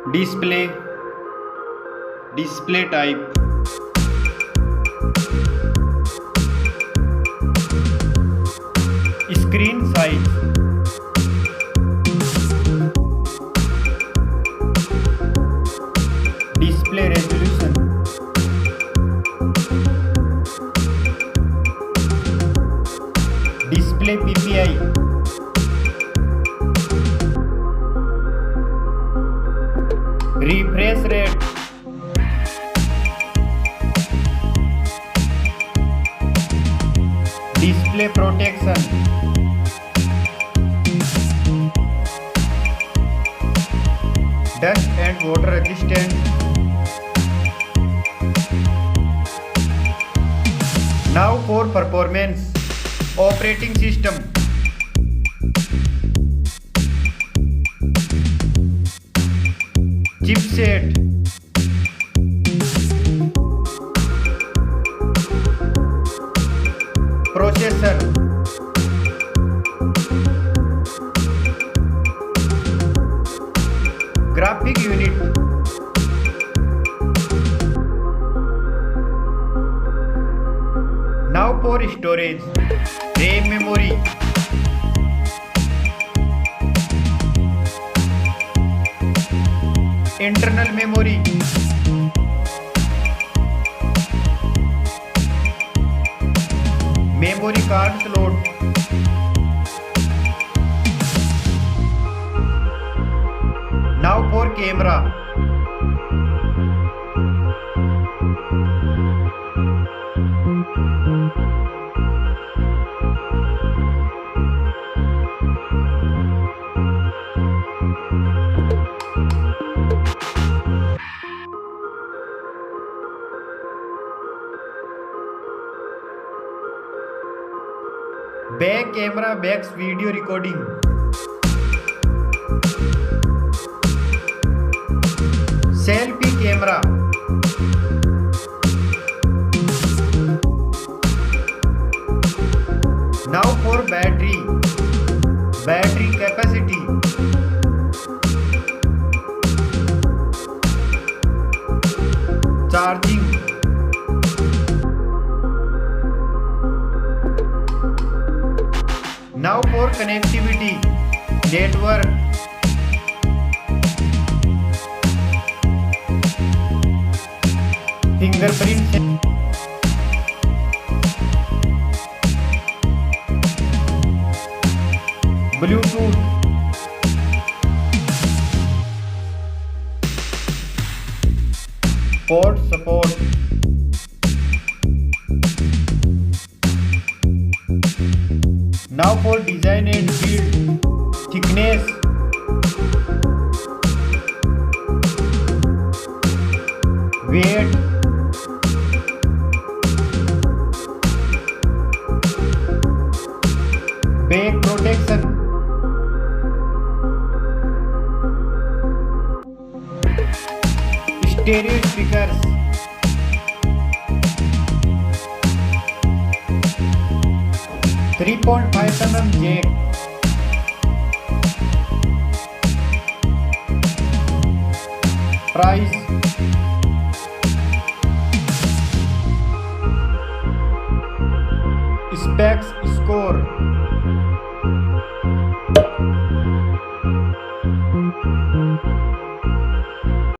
display, display type, screen size, display resolution, display PPI, refresh rate, display protection, dust and water resistant. Now for performance. Operating system, chipset, processor, graphic unit, now for storage, RAM memory, internal memory, memory card slot, now for camera, back camera backs video recording, selfie camera, now for battery, battery capacity, charging, now for connectivity, network, fingerprint, Bluetooth, port support, now for design and build, thickness, weight, back protection, stereo speakers, 3.5 mm jack, price, specs score,